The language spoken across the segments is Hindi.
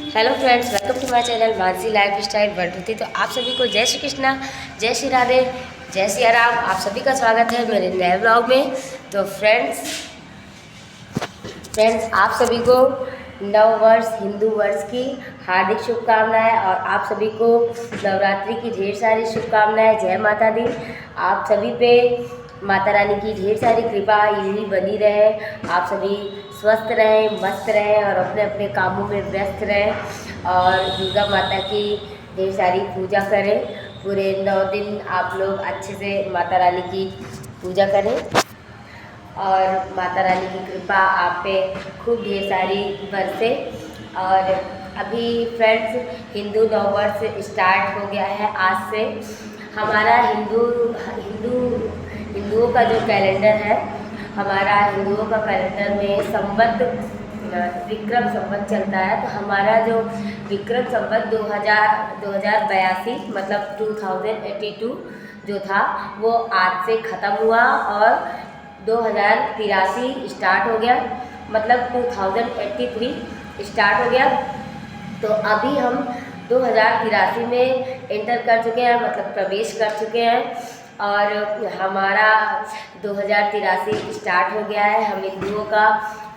Hello friends, welcome to my channel Mansi lifestyle वर्धुति। तो आप सभी को जय श्री कृष्णा, जय श्री राधे, जय श्री राम। आप सभी का स्वागत है मेरे नए ब्लॉग में। तो फ्रेंड्स आप सभी को नव वर्ष हिंदू वर्ष की हार्दिक शुभकामनाएं और आप सभी को नवरात्रि की ढेर सारी शुभकामनाएं। जय माता दी। आप सभी पे माता रानी की ढेर सारी कृपा यही बनी रहे। आप सभी स्वस्थ रहें, मस्त रहें और अपने अपने कामों में व्यस्त रहें और दुर्गा माता की ढेर सारी पूजा करें। पूरे 9 दिन आप लोग अच्छे से माता रानी की पूजा करें और माता रानी की कृपा आप पे खूब ढेर सारी बरसे। और अभी फ्रेंड्स हिंदू नव वर्ष स्टार्ट हो गया है आज से। हमारा हिंदुओं का जो कैलेंडर है, हमारा हिंदुओं का कैलेंडर में संवत विक्रम संवत चलता है। तो हमारा जो विक्रम संवत 2082 मतलब 2082 जो था वो आज से ख़त्म हुआ और 2083 स्टार्ट हो गया, मतलब 2083 स्टार्ट हो गया। तो अभी हम 2083 में एंटर कर चुके हैं, मतलब प्रवेश कर चुके हैं और हमारा 2083 स्टार्ट हो गया है। हम हिंदुओं का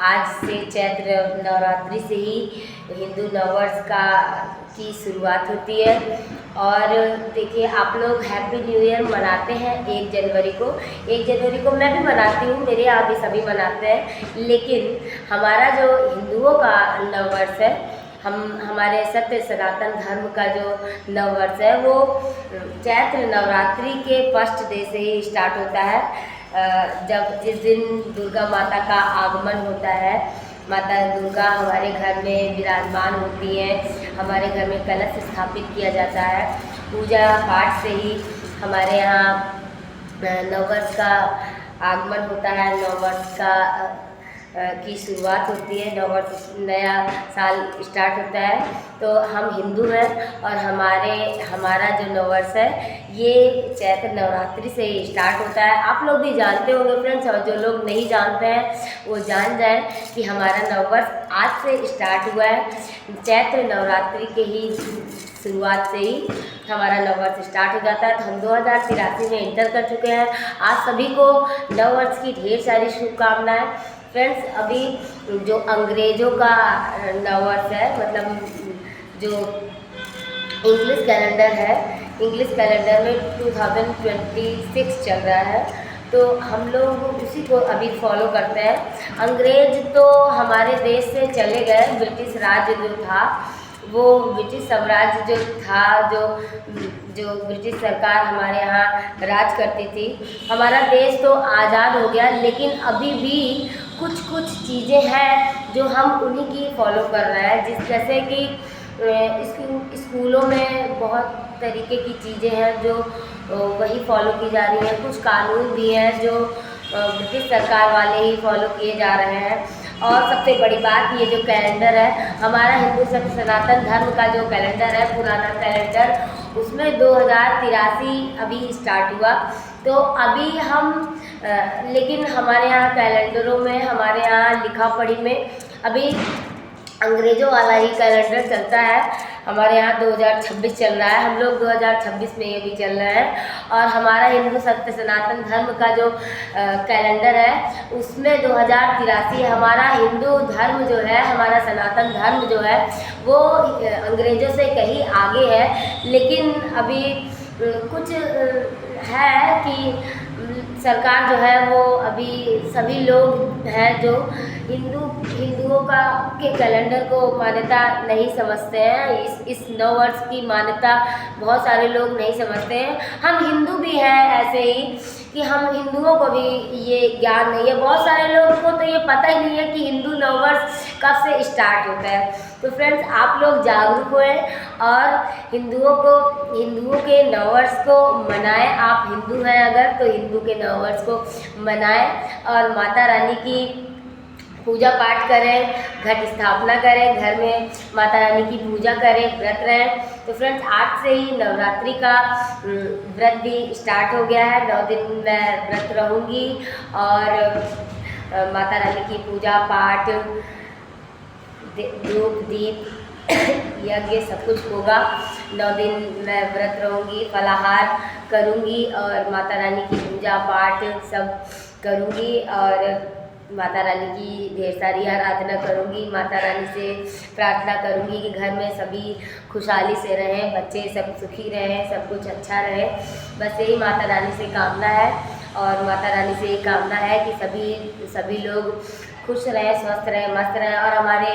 आज से चैत्र नवरात्रि से ही हिंदू नववर्ष की शुरुआत होती है। और देखिए आप लोग हैप्पी न्यू ईयर मनाते हैं 1 जनवरी को। 1 जनवरी को मैं भी मनाती हूँ, मेरे यहाँ भी सभी मनाते हैं। लेकिन हमारा जो हिंदुओं का नववर्ष है, हमारे सत्य सनातन धर्म का जो नववर्ष है वो चैत्र नवरात्रि के फर्स्ट डे से ही स्टार्ट होता है। जिस दिन दुर्गा माता का आगमन होता है, माता दुर्गा हमारे घर में विराजमान होती हैं, हमारे घर में कलश स्थापित किया जाता है। पूजा पाठ से ही हमारे यहाँ नववर्ष का आगमन होता है, नववर्ष की शुरुआत होती है, नववर्ष नया साल स्टार्ट होता है। तो हम हिंदू हैं और हमारा जो नववर्ष है ये चैत्र नवरात्रि से ही स्टार्ट होता है। आप लोग भी जानते होंगे फ्रेंड्स, और जो लोग नहीं जानते हैं वो जान जाएं कि हमारा नववर्ष आज से स्टार्ट हुआ है। चैत्र नवरात्रि के ही शुरुआत से ही हमारा नववर्ष स्टार्ट हो जाता है। तो हम 2083 में एंटर कर चुके हैं। आप सभी को नववर्ष की ढेर सारी शुभकामनाएं। फ्रेंड्स अभी जो अंग्रेज़ों का नववर्ष है, मतलब जो इंग्लिश कैलेंडर है, इंग्लिश कैलेंडर में 2026 चल रहा है, तो हम लोग उसी को अभी फॉलो करते हैं। अंग्रेज तो हमारे देश से चले गए, ब्रिटिश राज्य जो था वो ब्रिटिश साम्राज्य जो था, जो ब्रिटिश सरकार हमारे यहाँ राज करती थी। हमारा देश तो आज़ाद हो गया, लेकिन अभी भी कुछ चीज़ें हैं जो हम उन्हीं की फॉलो कर रहे हैं। जैसे कि स्कूलों में बहुत तरीके की चीज़ें हैं जो वही फॉलो की जा रही हैं। कुछ कानून भी हैं जो ब्रिटिश सरकार वाले ही फॉलो किए जा रहे हैं। और सबसे बड़ी बात, ये जो कैलेंडर है हमारा हिंदू सनातन धर्म का जो कैलेंडर है, पुराना कैलेंडर, उसमें 2083 अभी स्टार्ट हुआ। तो अभी हम लेकिन हमारे यहाँ कैलेंडरों में, हमारे यहाँ लिखा पढ़ी में अभी अंग्रेज़ों वाला ही कैलेंडर चलता है। हमारे यहाँ 2026 चल रहा है, हम लोग 2026 में ये भी चल रहे हैं। और हमारा हिंदू सत्य सनातन धर्म का जो कैलेंडर है उसमें 2083 हमारा हिंदू धर्म जो है, हमारा सनातन धर्म जो है वो अंग्रेज़ों से कहीं आगे है। लेकिन अभी कुछ है कि सरकार जो है वो अभी सभी लोग हैं जो हिंदुओं के कैलेंडर को मान्यता नहीं समझते हैं। इस नववर्ष की मान्यता बहुत सारे लोग नहीं समझते हैं। हम हिंदू भी हैं ऐसे ही कि हम हिंदुओं को भी ये ज्ञान नहीं है। बहुत सारे लोगों को तो ये पता ही नहीं है कि हिंदू नववर्ष कब से स्टार्ट होता है। तो फ्रेंड्स आप लोग जागरूक हुए और हिंदुओं के नववर्ष को मनाएं। आप हिंदू हैं अगर तो हिंदू के नववर्ष को मनाएं और माता रानी की पूजा पाठ करें, घट स्थापना करें, घर में माता रानी की पूजा करें, व्रत रहें। तो फ्रेंड्स आज से ही नवरात्रि का व्रत भी स्टार्ट हो गया है। 9 दिन मैं व्रत रहूँगी और माता रानी की पूजा पाठ, धूप दीप यज्ञ सब कुछ होगा। 9 दिन मैं व्रत रहूँगी, फलाहार करूँगी और माता रानी की पूजा पाठ सब करूँगी और माता रानी की ढेर सारी आराधना करूँगी। माता रानी से प्रार्थना करूँगी कि घर में सभी खुशहाली से रहें, बच्चे सब सुखी रहें, सब कुछ अच्छा रहे। बस यही माता रानी से कामना है और माता रानी से ये कामना है कि सभी लोग खुश रहें, स्वस्थ रहें, मस्त रहें। और हमारे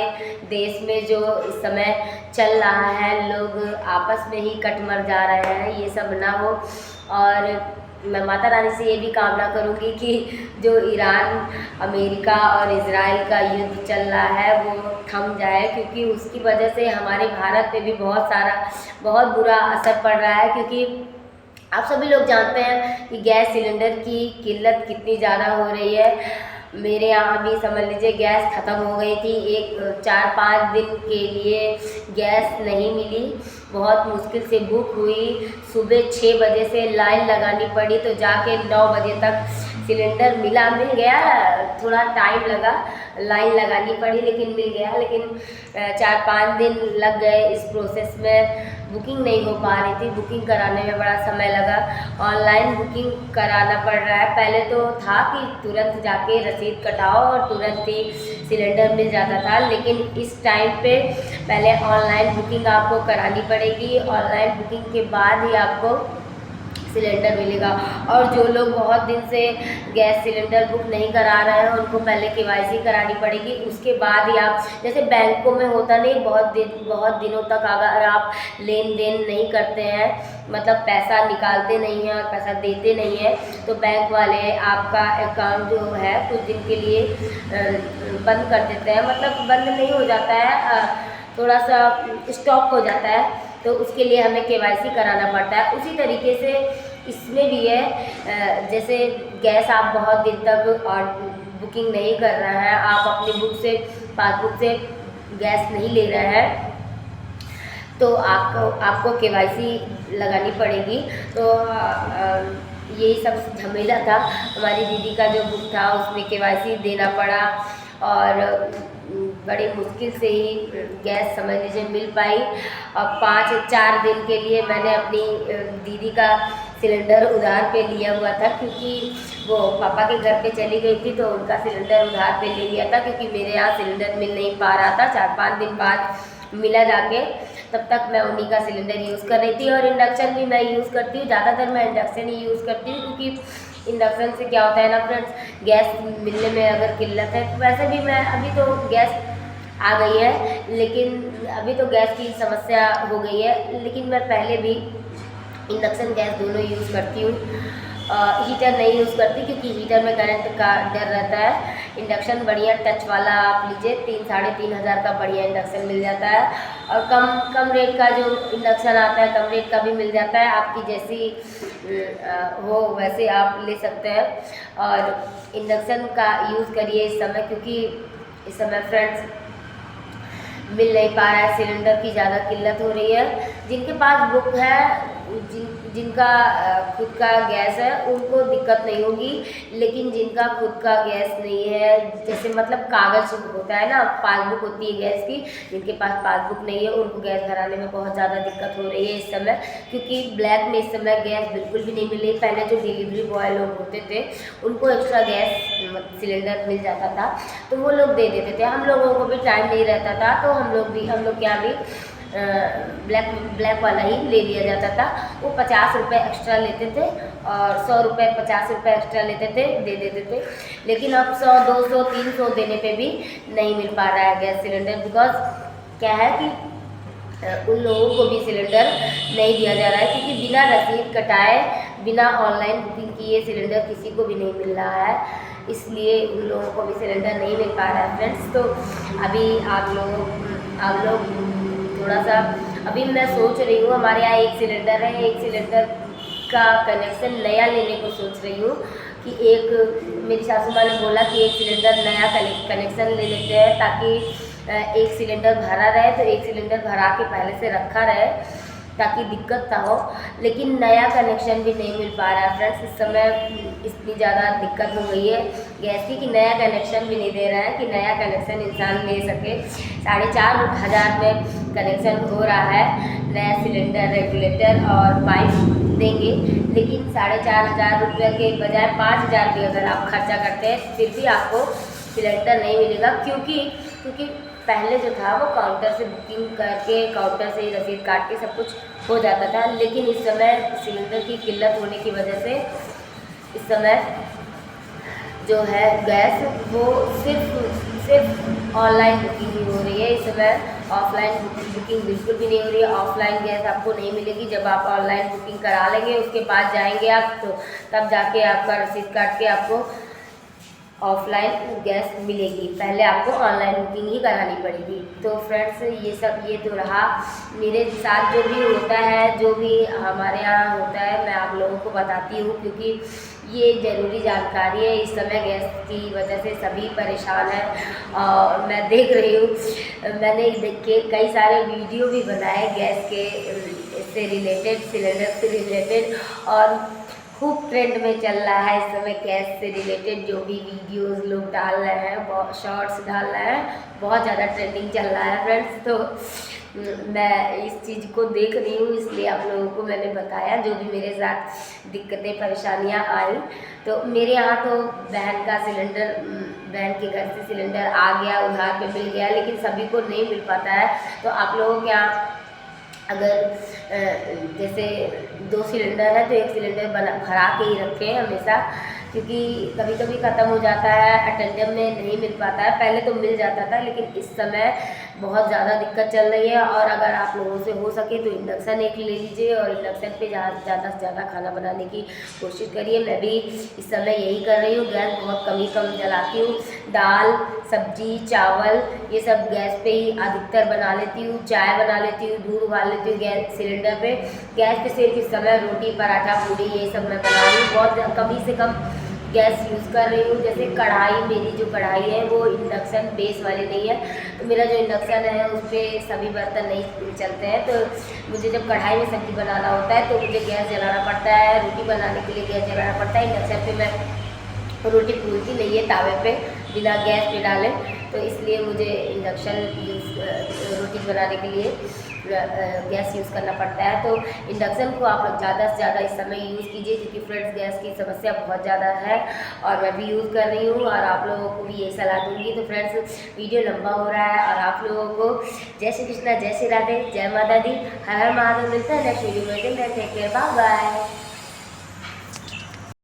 देश में जो इस समय चल रहा है, लोग आपस में ही कट मर जा रहे हैं, ये सब ना हो। और मैं माता रानी से ये भी कामना करूँगी कि जो ईरान, अमेरिका और इजराइल का युद्ध चल रहा है वो थम जाए, क्योंकि उसकी वजह से हमारे भारत पे भी बहुत बुरा असर पड़ रहा है। क्योंकि आप सभी लोग जानते हैं कि गैस सिलेंडर की किल्लत कितनी ज़्यादा हो रही है। मेरे यहाँ भी समझ लीजिए गैस ख़त्म हो गई थी। 4-5 दिन के लिए गैस नहीं मिली, बहुत मुश्किल से बुक हुई। सुबह 6 बजे से लाइन लगानी पड़ी, तो जाके 9 बजे तक सिलेंडर मिल गया। थोड़ा टाइम लगा, लाइन लगानी पड़ी, लेकिन मिल गया। लेकिन 4-5 दिन लग गए इस प्रोसेस में, बुकिंग नहीं हो पा रही थी। बुकिंग कराने में बड़ा समय लगा, ऑनलाइन बुकिंग कराना पड़ रहा है। पहले तो था कि तुरंत जाके रसीद कटाओ और तुरंत ही सिलेंडर मिल जाता था, लेकिन इस टाइम पे पहले ऑनलाइन बुकिंग आपको करानी पड़ेगी। ऑनलाइन बुकिंग के बाद ही आपको सिलेंडर मिलेगा। और जो लोग बहुत दिन से गैस सिलेंडर बुक नहीं करा रहे हैं, उनको पहले KYC करानी पड़ेगी। उसके बाद ही आप, जैसे बैंकों में होता नहीं, बहुत दिनों तक अगर आप लेन देन नहीं करते हैं, मतलब पैसा निकालते नहीं हैं और पैसा देते नहीं हैं, तो बैंक वाले आपका अकाउंट जो है कुछ दिन के लिए बंद कर देते हैं। मतलब बंद नहीं हो जाता है, थोड़ा सा स्टॉप हो जाता है, तो उसके लिए हमें KYC कराना पड़ता है। उसी तरीके से इसमें भी है, जैसे गैस आप बहुत दिन तक और बुकिंग नहीं कर रहे हैं, आप अपनी पासबुक से गैस नहीं ले रहे हैं, तो आपको KYC लगानी पड़ेगी। तो यही सब झमेला था। हमारी दीदी का जो बुक था उसमें KYC देना पड़ा और बड़ी मुश्किल से ही गैस समझ लीजिए मिल पाई। और 5-4 दिन के लिए मैंने अपनी दीदी का सिलेंडर उधार पे लिया हुआ था, क्योंकि वो पापा के घर पे चली गई थी, तो उनका सिलेंडर उधार पे ले लिया था। क्योंकि मेरे यहाँ सिलेंडर मिल नहीं पा रहा था, 4-5 दिन बाद मिला जाके, तब तक मैं उन्हीं का सिलेंडर यूज़ कर रही थी। और इंडक्शन भी मैं यूज़ करती हूँ, ज़्यादातर मैं इंडक्शन ही यूज़ करती हूँ, क्योंकि इंडक्शन से क्या होता है ना फ्रेंड्स, गैस मिलने में अगर किल्लत है, तो वैसे भी मैं अभी तो गैस आ गई है, लेकिन अभी तो गैस की समस्या हो गई है, लेकिन मैं पहले भी इंडक्शन गैस दोनों यूज़ करती हूँ। हीटर नहीं यूज़ करती, क्योंकि हीटर में करंट का डर रहता है। इंडक्शन बढ़िया टच वाला आप लीजिए, 3-3.5 हज़ार का बढ़िया इंडक्शन मिल जाता है। और कम रेट का जो इंडक्शन आता है, कम रेट का भी मिल जाता है, आपकी जैसी हो वैसे आप ले सकते हैं। और इंडक्शन का यूज़ करिए इस समय, क्योंकि इस समय फ्रेंड्स मिल नहीं पा रहा है, सिलेंडर की ज़्यादा किल्लत हो रही है। जिनके पास बुक है, जिनका खुद का गैस है, उनको दिक्कत नहीं होगी, लेकिन जिनका खुद का गैस नहीं है, जैसे मतलब कागज़ होता है ना, पासबुक होती है गैस की, जिनके पास पासबुक नहीं है उनको गैस भराने में बहुत ज़्यादा दिक्कत हो रही है इस समय। क्योंकि ब्लैक में इस समय गैस बिल्कुल भी नहीं मिल रही। पहले जो डिलीवरी बॉय लोग होते थे उनको एक्स्ट्रा गैस सिलेंडर मिल जाता था, तो वो लोग दे देते थे। हम लोगों को भी टाइम नहीं रहता था, तो हम लोग के यहाँ भी ब्लैक वाला ही ले लिया जाता था। वो 50 रुपये एक्स्ट्रा लेते थे और 100 रुपये 50 रुपये एक्स्ट्रा लेते थे, दे देते थे। लेकिन अब 100, 200, 300 देने पे भी नहीं मिल पा रहा है गैस सिलेंडर। बिकॉज क्या है कि उन लोगों को भी सिलेंडर नहीं दिया जा रहा है, क्योंकि बिना रसीद कटाए, बिना ऑनलाइन बुकिंग किए सिलेंडर किसी को भी नहीं मिल रहा है, इसलिए उन लोगों को भी सिलेंडर नहीं मिल पा रहा है फ्रेंड्स। तो अभी आप लोग थोड़ा सा, अभी मैं सोच रही हूँ, हमारे यहाँ एक सिलेंडर है, एक सिलेंडर का कनेक्शन नया लेने को सोच रही हूँ कि मेरी सासू माँ ने बोला कि एक सिलेंडर नया कनेक्शन ले लेते हैं, ताकि एक सिलेंडर भरा रहे, तो एक सिलेंडर भरा के पहले से रखा रहे, ताकि दिक्कत ना हो। लेकिन नया कनेक्शन भी नहीं मिल पा रहा है फ्रेंड्स। इस समय इतनी ज़्यादा दिक्कत हो गई है गैस की कि नया कनेक्शन भी नहीं दे रहा है कि नया कनेक्शन इंसान ले सके। 4,500 में कनेक्शन हो रहा है, नया सिलेंडर, रेगुलेटर और पाइप देंगे, लेकिन 4,500 रुपये के बजाय 5,000 भी अगर आप खर्चा करते हैं फिर भी आपको सिलेंडर नहीं मिलेगा, क्योंकि पहले जो था वो काउंटर से बुकिंग करके काउंटर से ही रसीद काट के सब कुछ हो जाता था। लेकिन इस समय सिलेंडर की किल्लत होने की वजह से इस समय जो है गैस वो सिर्फ ऑनलाइन बुकिंग ही हो रही है। इस समय ऑफलाइन बुकिंग बिल्कुल भी नहीं हो रही है। ऑफलाइन गैस आपको नहीं मिलेगी। जब आप ऑनलाइन बुकिंग करा लेंगे, उसके बाद जाएंगे आप, तो तब जाके आपका रसीद काट के आपको ऑफलाइन गैस मिलेगी। पहले आपको ऑनलाइन बुकिंग ही करानी पड़ेगी। तो फ्रेंड्स, ये तो रहा मेरे साथ जो भी होता है, जो भी हमारे यहाँ होता है, मैं आप लोगों को बताती हूँ, क्योंकि ये ज़रूरी जानकारी है। इस समय गैस की वजह से सभी परेशान हैं और मैं देख रही हूँ, मैंने देख के कई सारे वीडियो भी बनाए गैस के से रिलेटेड, सिलेंडर से रिलेटेड, और खूब ट्रेंड में चल रहा है इस समय गैस से रिलेटेड जो भी वीडियोस लोग डाल रहे हैं, बहुत शॉर्ट्स डाल रहे हैं, बहुत ज़्यादा ट्रेंडिंग चल रहा है फ्रेंड्स। तो मैं इस चीज़ को देख रही हूँ, इसलिए आप लोगों को मैंने बताया जो भी मेरे साथ दिक्कतें परेशानियाँ आई। तो मेरे यहाँ तो बहन का सिलेंडर, बहन के घर से सिलेंडर आ गया, उधार पे मिल गया, लेकिन सभी को नहीं मिल पाता है। तो आप लोगों के यहाँ अगर जैसे 2 सिलेंडर है तो 1 सिलेंडर भरा के ही रखें हमेशा, क्योंकि कभी कभी ख़त्म हो जाता है, अटेंडम में नहीं मिल पाता है। पहले तो मिल जाता था, लेकिन इस समय बहुत ज़्यादा दिक्कत चल रही है। और अगर आप लोगों से हो सके तो इंडक्शन एक ले लीजिए और इंडक्शन पे ज़्यादा से ज़्यादा खाना बनाने की कोशिश करिए। मैं भी इस समय यही कर रही हूँ, गैस बहुत कम जलाती हूँ। दाल, सब्जी, चावल ये सब गैस पे ही अधिकतर बना लेती हूँ। चाय बना लेती हूँ, दूध उबाल लेती हूँ गैस सिलेंडर पे। गैस पे सिर्फ इस समय रोटी, पराठा, पूरी ये सब मैं बना रही हूँ। बहुत कभी से कम गैस यूज़ कर रही हूँ। जैसे कढ़ाई, मेरी जो कढ़ाई है वो इंडक्शन बेस वाली नहीं है, तो मेरा जो इंडक्शन है उस पर सभी बर्तन नहीं चलते हैं। तो मुझे जब कढ़ाई में सब्ज़ी बनाना होता है तो मुझे गैस जलाना पड़ता है, रोटी बनाने के लिए गैस जलाना पड़ता है। इंडक्शन पे मैं रोटी फूलती नहीं है तावे पे बिना गैस पे डाले, तो इसलिए मुझे इंडक्शन रोटी बनाने के लिए गैस यूज़ करना पड़ता है। तो इंडक्शन को आप लोग ज़्यादा से ज़्यादा इस समय यूज़ कीजिए, क्योंकि फ्रेंड्स गैस की समस्या बहुत ज़्यादा है और मैं भी यूज़ कर रही हूँ और आप लोगों को भी ये सलाह दूँगी। तो फ्रेंड्स, वीडियो लंबा हो रहा है और आप लोगों को जय श्री कृष्णा, जय श्री राधे, जय माता दी, हर हर महादेव। मिलता है नेक्स्ट वीडियो में। Take care, bye bye.